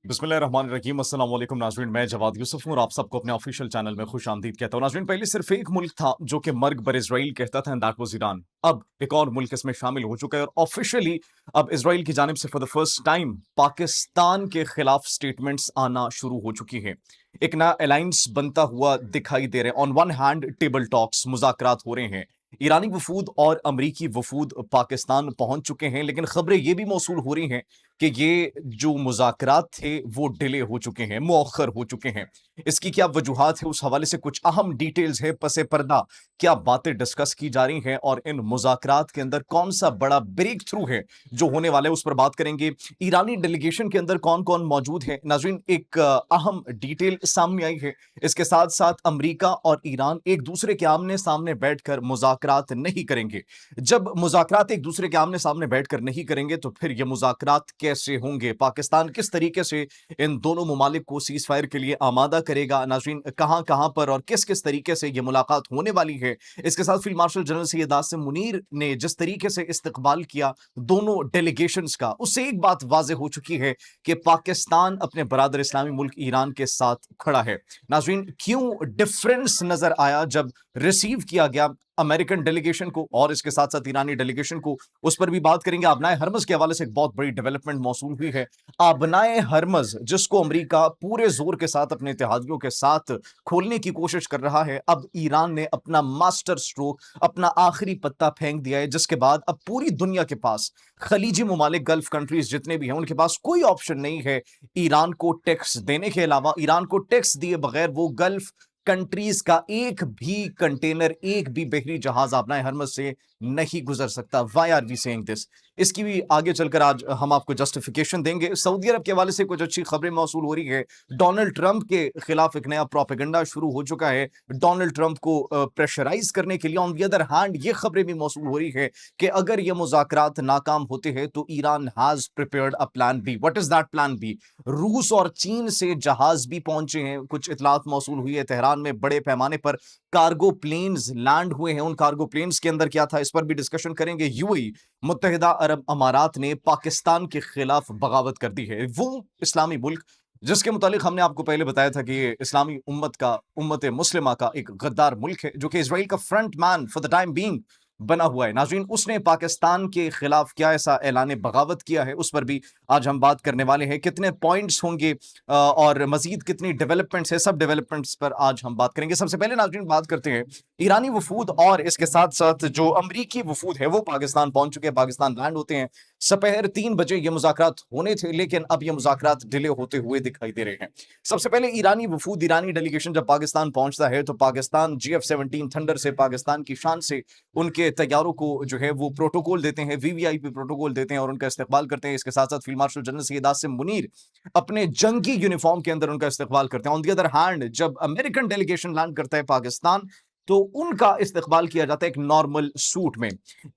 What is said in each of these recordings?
बिस्मिल्लाहिर्रहमानिर्रहीम अस्सलाम वालेकुम नाज़रीन, मैं जवाद यूसुफ हूँ और आप सबको अपने ऑफिशियल चैनल में खुश-आमदीद कहता हूँ। नाज़रीन, पहले सिर्फ एक मुल्क था जो कि मर्ग बर इज़राइल कहता था, एंड दैट वाज़ ईरान। अब एक और मुल्क इसमें शामिल हो चुका है और ऑफिशियली अब इज़राइल की जानिब से for the first time Pakistan के खिलाफ स्टेटमेंट्स आना शुरू हो चुकी हैं। एक नया अलायंस बनता हुआ दिखाई दे रहा है। On one hand table talks, मुज़ाकरात हो रहे हैं। ईरानी वफूद और अमरीकी वफूद पाकिस्तान पहुंच चुके हैं, लेकिन खबरें ये भी मौसूल हो रही हैं कि ये जो मुज़ाकरात थे वो डिले हो चुके हैं, मुअख्खर हो चुके हैं। इसकी क्या वजूहात है, उस हवाले से कुछ अहम डिटेल्स है, पसे पर्दा क्या बातें डिस्कस की जा रही हैं और इन मुज़ाकरात के अंदर कौन-सा बड़ा ब्रेक थ्रू है जो होने वाला है, उस पर बात करेंगे। ईरानी डेलीगेशन के अंदर कौन-कौन मौजूद है? नाज़रीन, एक अहम डिटेल सामने आई है। इसके साथ-साथ अमेरिका और ईरान एक दूसरे के आमने-सामने बैठकर मुज़ाकरात नहीं करेंगे। जब मुज़ाकरात एक दूसरे के आमने-सामने बैठकर नहीं करेंगे, तो फिर ये मुज़ाकरात कैसे होंगे? पाकिस्तान किस तरीके से इन दोनों ममालिक को सीज़फायर के लिए आमादा करेगा? नाज़रीन, कहाँ-कहाँ पर और किस-किस तरीके से ये मुलाकात होने वाली है? इसके साथ field marshal general Syed Asim Munir ने जिस तरीके से इस्तकबाल किया दोनों डेलीगेशंस का, उससे एक बात वाज़ेह हो चुकी है कि पाकिस्तान अपने बरादर इस्लामी मुल्क ईरान के साथ खड़ा है। नाज़रीन, क्यों डिफरेंस नज़र आया जब रिसीव किया गया अमेरिकन डेलीगेशन को और इसके साथ-साथ ईरानी डेलीगेशन को, उस पर भी बात करेंगे। आबनाए हरमज़ के हवाले से एक बहुत बड़ी डेवलपमेंट मौसूल हुई है। आबनाए हरमज़, जिसको अमेरिका पूरे ज़ोर के साथ अपने इत्तेहादियों के साथ खोलने की कोशिश कर रहा है, अब ईरान ने अपना मास्टर स्ट्रोक, अपना आखिरी पत्ता फेंक दिया है, जिसके बाद अब पूरी दुनिया के पास, खलीजी ममालिक, गल्फ कंट्रीज़ जितने भी हैं, उनके पास कोई ऑप्शन नहीं है ईरान को टैक्स देने के अलावा। ईरान को टैक्स दिए बगैर वो गल्फ कंट्रीज का एक भी कंटेनर, एक भी बहरी जहाज अपना हरमज से नहीं गुजर सकता। Why are we saying this? इसकी भी आगे चलकर आज हम आपको जस्टिफिकेशन देंगे। सऊदी अरब के हवाले से कुछ अच्छी खबरें मौसूल हो रही है। डोनाल्ड ट्रंप के खिलाफ एक नया प्रोपेगेंडा शुरू हो चुका है डोनाल्ड ट्रंप को प्रेशराइज करने के लिए। ऑन दी अदर हैंड, ये खबरें भी मौसूल हो रही है कि अगर ये मुज़ाकरात नाकाम होते हैं तो Iran has prepared a plan B. What is that plan B? रूस और चीन से जहाज भी पहुंचे हैं। कुछ इतलात मौसूल हुई है तेहरान में बड़े पैमाने पर कार्गो प्लेन्स लैंड हुए हैं। उन कार्गो प्लेन्स के अंदर क्या था, इस पर भी डिस्कशन करेंगे। यूएई, मुत्तहिदा अरब अमारात ने पाकिस्तान के खिलाफ बगावत कर दी है। वो इस्लामी मुल्क जिसके मुतालिक हमने आपको पहले बताया था कि ये इस्लामी उम्मत मुस्लिमा का एक गद्दार मुल्क है, जो कि इसराइल का front man for the time being बना हुआ है। नाज़रीन, उसने पाकिस्तान के खिलाफ क्या ऐसा ऐलान बगावत किया है, उस पर भी आज हम बात करने वाले हैं। कितने पॉइंट्स होंगे और मजीद कितनी डेवलपमेंट्स है, सब डेवलपमेंट्स पर आज हम बात करेंगे। सबसे पहले नाज़रीन बात करते हैं ईरानी वफूद और इसके साथ-साथ जो अमरीकी वफूद है वो पाकिस्तान पहुंच चुके हैं, पाकिस्तान लैंड होते हैं। सपहर 3 बजे ये मुज़ाकरात होने थे, लेकिन अब ये मुज़ाकरात डिले होते हुए दिखाई दे रहे हैं। सबसे पहले ईरानी वफूद, ईरानी डेलीगेशन जब पाकिस्तान पहुंचता है तो पाकिस्तान GF-17 थंडर से, पाकिस्तान की शान से उनके तैयारों को जो है वो प्रोटोकॉल देते हैं, वीवीआईपी प्रोटोकॉल देते हैं और उनका इस्तकबाल करते हैं। इसके साथ-साथ field marshal general Syed Asim Munir अपने जंगी यूनिफॉर्म के अंदर उनका इस्तकबाल करते हैं। ऑन द अदर हैंड, जब अमेरिकन डेलीगेशन लैंड करता है पाकिस्तान, तो उनका इस्तकबाल किया जाता है एक नॉर्मल सूट में।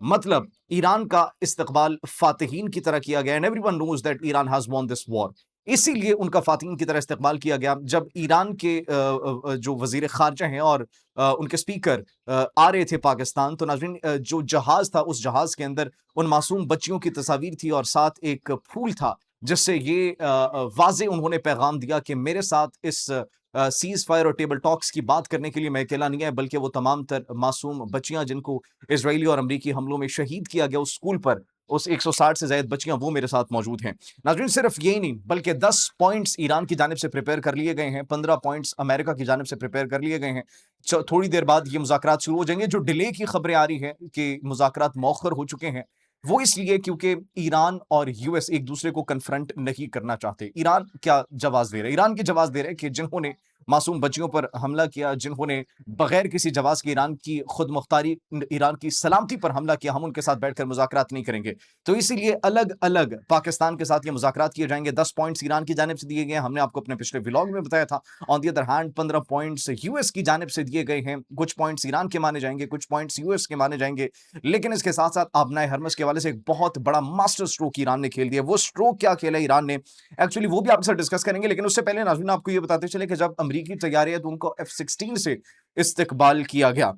मतलब ईरान का इस्तकबाल फातिहीन की तरह किया गया, and everyone knows that Iran has won this war. इसीलिए उनका फातिहीन की तरह इस्तकबाल किया गया। जब ईरान के जो वजीर खारजा हैं और उनके स्पीकर आ रहे थे पाकिस्तान, तो नाज़रीन, जो जहाज था उस जहाज के अंदर उन मासूम बच्चियों की तस्वीर थी और साथ एक फूल था, जिससे ये वाज़े उन्होंने पैगाम दिया कि मेरे साथ इस सीज़ फायर और टेबल टॉक्स की बात करने के लिए मैं अकेला नहीं है, बल्कि वो तमाम तर मासूम बच्चियां जिनको इजरायली और अमरीकी हमलों में शहीद किया गया उस स्कूल पर, उस 160 से ज़ायद बच्चियां, वो मेरे साथ मौजूद हैं। नाज़रीन, सिर्फ यही नहीं बल्कि 10 पॉइंट्स ईरान की जानिब से प्रिपेयर कर लिए गए हैं, 15 पॉइंट्स अमेरिका की जानिब से प्रिपेयर कर लिए गए हैं। थोड़ी देर बाद ये मुज़ाकरात शुरू हो जाएंगे। जो डिले की खबरें आ रही हैं कि मुज़ाकरात मौखर हो चुके हैं, वो इसलिए क्योंकि ईरान और यूएस एक दूसरे को कन्फ्रंट नहीं करना चाहते। ईरान क्या जवाब दे रहा है? ईरान की जवाब दे रहा है कि जिन्होंने मासूम बच्चियों पर हमला किया, जिन्होंने बगैर किसी जवाब के ईरान की खुद मुख्तारी, ईरान की सलामती पर हमला किया, हम उनके साथ बैठकर मुज़ाकरात नहीं करेंगे। तो इसीलिए अलग-अलग पाकिस्तान के साथ ये मुज़ाकरात किए जाएंगे। 10 पॉइंट्स ईरान की जानिब से दिए गए हैं, हमने आपको अपने पिछले व्लॉग में बताया था। On the other hand 15 points US की जानिब से दिए गए हैं। कुछ पॉइंट्स ईरान के माने जाएंगे, कुछ पॉइंट्स यूएस के माने जाएंगे। लेकिन इसके साथ-साथ आबनाए हरमज़ के हवाले से एक बहुत बड़ा मास्टर स्ट्रोक ईरान ने खेल दिया। वो स्ट्रोक क्या खेला ईरान ने, एक्चुअली वो भी आपके साथ डिस्कस करेंगे। लेकिन उससे पहले नाज़रीन, आपको ये बताते चले कि जब अमरीकी तैयारी है तो उनको F-16 से इस्तकबाल किया गया।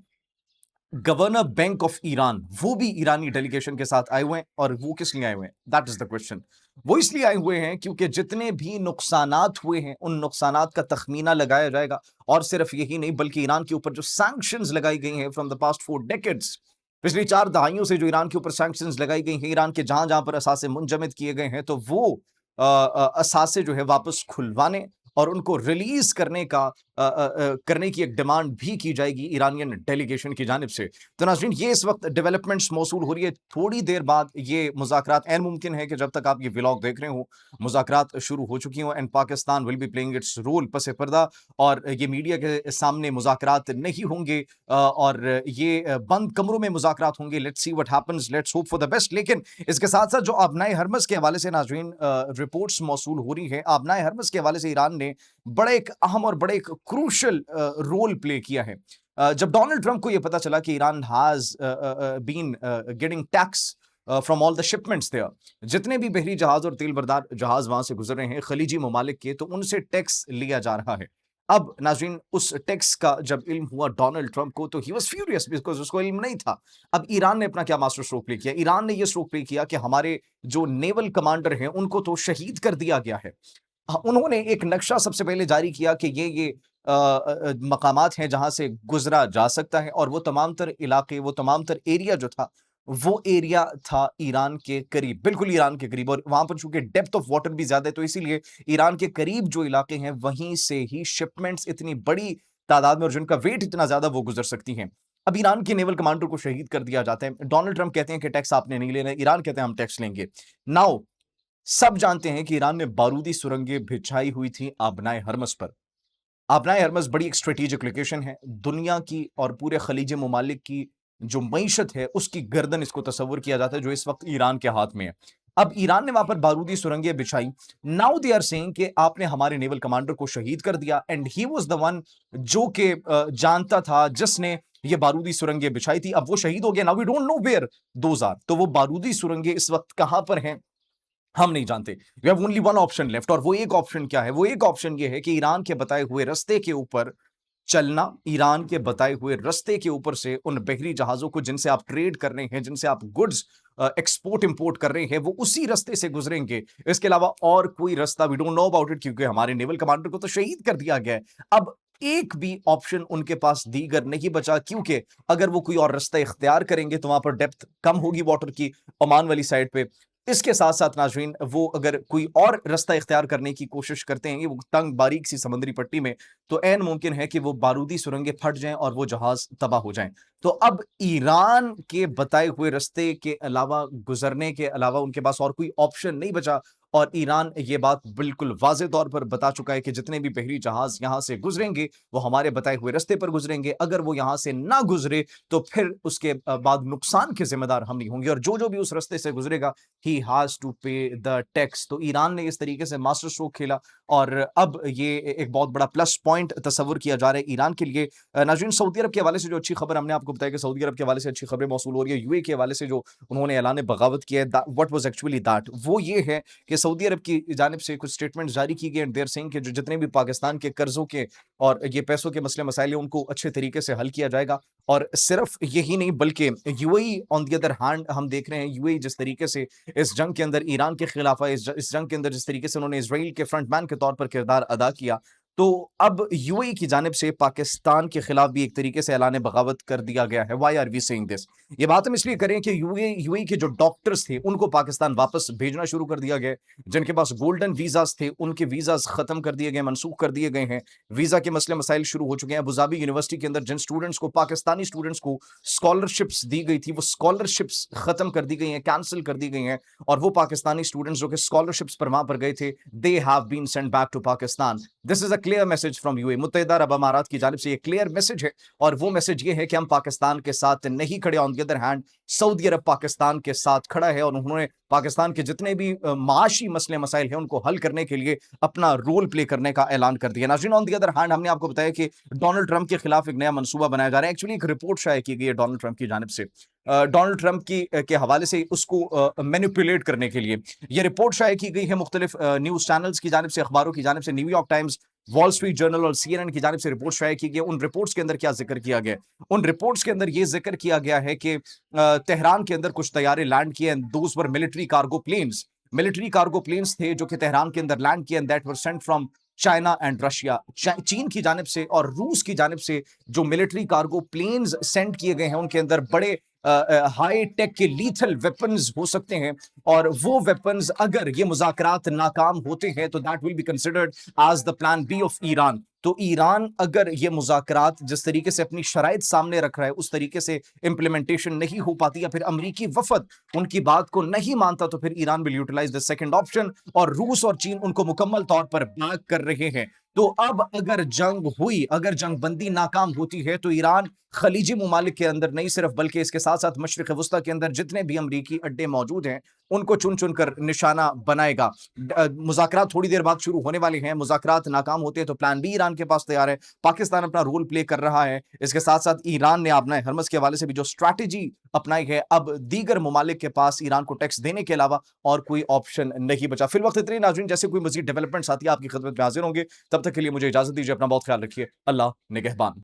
गवर्नर बैंक ऑफ ईरान वो भी ईरानी डेलीगेशन के साथ आए हुए हैं। और वो किस लिए आए हुए हैं, दैट इज द क्वेश्चन। वो इसलिए आए हुए हैं क्योंकि जितने भी नुकसानात हुए हैं उन नुकसानात का तखमीना लगाया जाएगा। और सिर्फ यही नहीं बल्कि ईरान के ऊपर जो सैंक्शंस लगाई गई हैं फ्रॉम द पास्ट 4 डेकेड्स, पिछली 4 दहाइयों से जो ईरान के ऊपर सैंक्शंस लगाई गई हैं, ईरान के जहां जहां पर असासे मुंजमद किए गए हैं, तो वो असासे जो है वापस खुलवाने और उनको रिलीज करने की एक डिमांड भी की जाएगी ईरानियन डेलीगेशन की जानिब से। तो नाज़रीन, ये इस वक्त डेवलपमेंट्स मौसूल हो रही है। थोड़ी देर बाद ये मुज़ाकरात, ऐन मुमकिन है कि जब तक आप ये व्लॉग देख रहे हो मुज़ाकरात शुरू हो चुकी हों, and Pakistan will be playing its role पसे पर्दा, और ये मीडिया के सामने मुज़ाकरात नहीं होंगे, और ये बंद कमरों में मुज़ाकरात होंगे। Let's see what happens, let's hope for the best. लेकिन इसके साथ साथ जो आबनाए हरमस के हवाले से नाज़रीन रिपोर्ट्स मौसूल हो रही है, आबनाए हरमस के हवाले से ईरान ने बड़ा एक अहम और बड़ा एक क्रूशल रोल प्ले किया है। जब डोनाल्ड ट्रंप को यह पता चला कि Iran has been getting tax from all the shipments there, जितने भी बहरी जहाज और तेल बरदार जहाज वहां से गुजर रहे हैं खलीजी ममालिक के, तो उनसे टैक्स लिया जा रहा है। अब नाज़रीन, उस टैक्स का जब इल्म हुआ डोनाल्ड ट्रंप को, तो ही वाज फ्यूरियस बिकॉज़ उसको इल्म नहीं था। अब ईरान ने अपना क्या मास्टर स्ट्रोक प्ले किया? ईरान ने यह स्ट्रोक प्ले किया कि हमारे जो नेवल कमांडर हैं उनको तो शहीद कर दिया गया है। उन्होंने एक नक्शा सबसे पहले जारी किया कि ये मकामात हैं जहां से गुजरा जा सकता है, और वो तमाम तर इलाके, वो तमाम तर एरिया जो था, वो एरिया था ईरान के करीब, बिल्कुल ईरान के करीब। और वहां पर चूंकि डेप्थ ऑफ वाटर भी ज्यादा है, तो इसीलिए ईरान के करीब जो इलाके हैं वहीं से ही शिपमेंट्स इतनी बड़ी तादाद में और जिनका वेट इतना ज्यादा वो गुजर सकती हैं। अब ईरान के नेवल कमांडर को शहीद कर दिया जाता है। डोनाल्ड ट्रंप कहते हैं कि टैक्स आपने नहीं लेना, ईरान कहते हैं हम टैक्स लेंगे। नाउ सब जानते हैं कि ईरान ने बारूदी सुरंगें बिछाई हुई थी आबनाए हरमस पर। आबनाए हरमस बड़ी एक स्ट्रेटेजिक लोकेशन है, दुनिया की और पूरे खलीज ममालिक की जो मईशत है उसकी गर्दन इसको तस्वुर किया जाता है, जो इस वक्त ईरान के हाथ में है। अब ईरान ने वहां पर बारूदी सुरंगें बिछाई। नाउ दे आर सेइंग कि आपने हमारे नेवल कमांडर को शहीद कर दिया, and he was the one जो कि जानता था, जिसने ये बारूदी सुरंगें बिछाई थी। अब वो शहीद हो गया। Now we don't know where those are. तो वो बारूदी सुरंगें इस वक्त कहां पर हैं हम नहीं जानते। We have only one option left, और वो एक ऑप्शन क्या है? वो एक ऑप्शन ये है कि ईरान के बताए हुए रास्ते के ऊपर चलना, ईरान के बताए हुए रास्ते के ऊपर से उन बहरी जहाजों को जिनसे आप ट्रेड कर रहे हैं, जिनसे आप गुड्स एक्सपोर्ट इंपोर्ट कर रहे हैं, वो उसी रास्ते से गुजरेंगे। इसके अलावा और कोई रास्ता we don't know about it, क्योंकि हमारे नेवल कमांडर को तो शहीद कर दिया गया है। अब एक भी ऑप्शन उनके पास दीगर नहीं बचा, क्योंकि अगर वो कोई और रास्ता इख्तियार करेंगे तो वहां पर डेप्थ कम होगी वाटर की, ओमान वाली साइड पे। इसके साथ साथ नाजरीन, वो अगर कोई और रास्ता इख्तियार करने की कोशिश करते हैं वो तंग बारीक सी समुद्री पट्टी में, तो ऐन मुमकिन है कि वो बारूदी सुरंगें फट जाएं और वो जहाज तबाह हो जाएं। तो अब ईरान के बताए हुए रास्ते के अलावा, गुजरने के अलावा उनके पास और कोई ऑप्शन नहीं बचा। और ईरान ये बात बिल्कुल वाज़े तौर पर बता चुका है कि जितने भी बहरी जहाज यहां से गुजरेंगे वो हमारे बताए हुए रास्ते पर गुजरेंगे। अगर वो यहां से ना गुजरे तो फिर उसके बाद नुकसान के जिम्मेदार हम नहीं होंगे, और जो जो भी उस रास्ते से गुजरेगा ही हैज टू पे द टैक्स। तो ईरान ने इस तरीके से मास्टर स्ट्रोक खेला, और अब ये एक बहुत बड़ा प्लस पॉइंट तस्वुर किया जा रहा है ईरान के लिए। नाज़रीन, सऊदी अरब के हवाले से जो अच्छी खबर हमने आपको बताया कि सऊदी अरब के हवाले से अच्छी खबरें मौसूल हो रही है। यूए के हवाले से जो उन्होंने ऐलान बगावत किया है, व्हाट वाज एक्चुअली दैट, वो ये है कि सऊदी अरब की जानिब से कुछ स्टेटमेंट जारी की गई एंड देयर सेइंग कि जो जितने भी पाकिस्तान के कर्जों के और ये पैसों के मसले मसाइल हैं उनको अच्छे तरीके से हल किया जाएगा। और सिर्फ यही नहीं बल्कि UAE on the other hand, हम देख रहे हैं यूएई जिस तरीके से इस जंग के अंदर ईरान के खिलाफ है, इस जंग के अंदर जिस तरीके से उन्होंने इसराइल के फ्रंटमैन के तौर पर किरदार अदा किया, तो अब यूएई की जानिब से पाकिस्तान के खिलाफ भी एक तरीके से ऐलान बगावत कर दिया गया है। Why are we saying this? ये बात हम इसलिए करें कि यूएई के जो डॉक्टर्स थे उनको पाकिस्तान वापस भेजना शुरू कर दिया गया। जिनके पास गोल्डन वीजास थे उनके वीजास खत्म कर दिए गए, मनसूख कर दिए गए हैं। वीजा के मसले मसाइल शुरू हो चुके हैं। अबुधाबी यूनिवर्सिटी के अंदर जिन स्टूडेंट्स को, पाकिस्तानी स्टूडेंट्स को स्कॉलरशिप्स दी गई थी, वो स्कॉलरशिप्स खत्म कर दी गई हैं, कैंसिल कर दी गई हैं। और वो पाकिस्तानी स्टूडेंट्स जो कि स्कॉलरशिप्स पर वहां पर गए थे, they have been sent back to Pakistan. This is a clear message from UAE, मुत्तहिदा अरब अमारात की जानिब से ये क्लियर मैसेज है। और वो मैसेज ये है कि हम पाकिस्तान के साथ नहीं खड़े। ऑन द अदर हैंड, सऊदी अरब पाकिस्तान के साथ खड़ा है, और उन्होंने पाकिस्तान के जितने भी माशी मसले मसाइल हैं उनको हल करने के लिए अपना रोल प्ले करने का ऐलान कर दिया। नाज़रीन, ऑन द अदर हैंड, हमने आपको बताया कि डोनाल्ड ट्रंप के खिलाफ एक नया मनसूबा बनाया जा रहा है। एक्चुअली एक रिपोर्ट शाया की गई है डोनाल्ड ट्रंप की जानिब से, डोनाल्ड ट्रंप की के हवाले से उसको मैनिपुलेट करने के लिए। यह रिपोर्ट शाया की गई है मुख्तलिफ न्यूज चैनल्स की जानिब से, अखबारों की जानिब से। New York times wall street journal और सीएनएन की जानिब से रिपोर्ट शाया की गई। उन रिपोर्ट्स के अंदर क्या जिक्र किया गया? उन रिपोर्ट्स के अंदर यह जिक्र किया गया है कि तेहरान के अंदर कुछ तैयारे लैंड किए and those were military cargo planes थे जो कि तेहरान के अंदर लैंड किए and that were sent from China and Russia. चीन की जानिब से और रूस की जानिब से जो मिलिट्री कार्गो प्लेन्स सेंड किए गए हैं उनके अंदर बड़े हाई टेक के लीथल वेपन्स हो सकते हैं, और वो वेपन्स अगर ये मुज़ाकरात नाकाम होते हैं तो that will be considered as the plan B of Iran. तो ईरान अगर ये मुज़ाकरात जिस तरीके से अपनी शराइत सामने रख रहा है उस तरीके से इंप्लीमेंटेशन नहीं हो पाती या फिर अमरीकी वफद उनकी बात को नहीं मानता तो फिर Iran will utilize the second option, और रूस और चीन उनको मुकम्मल तौर पर बैक कर रहे हैं। तो अब अगर जंग हुई, अगर जंगबंदी नाकाम होती है तो ईरान खलीजी ममालिक के अंदर नहीं सिर्फ बल्कि इसके साथ साथ मशरिक वस्ता के अंदर जितने भी अमरीकी अड्डे मौजूद हैं उनको चुन चुन कर निशाना बनाएगा। मुज़ाकरात थोड़ी देर बाद शुरू होने वाले हैं। मुज़ाकरात नाकाम होते हैं तो प्लान बी ईरान के पास तैयार है। पाकिस्तान अपना रोल प्ले कर रहा है। इसके साथ साथ ईरान ने अपना हरमस के हवाले से भी जो स्ट्रैटेजी अपनाई है, अब दीगर ममालिक के पास ईरान को टैक्स देने के अलावा और कोई ऑप्शन नहीं बचा। फिल वक्त इतनी नाज़रीन, जैसे कोई मजीद डेवलपमेंट्स आती है आपकी खिदमत में हाजिर होंगे। तब तक के लिए मुझे इजाजत दीजिए। अपना बहुत ख्याल रखिए। अल्लाह निगहबान।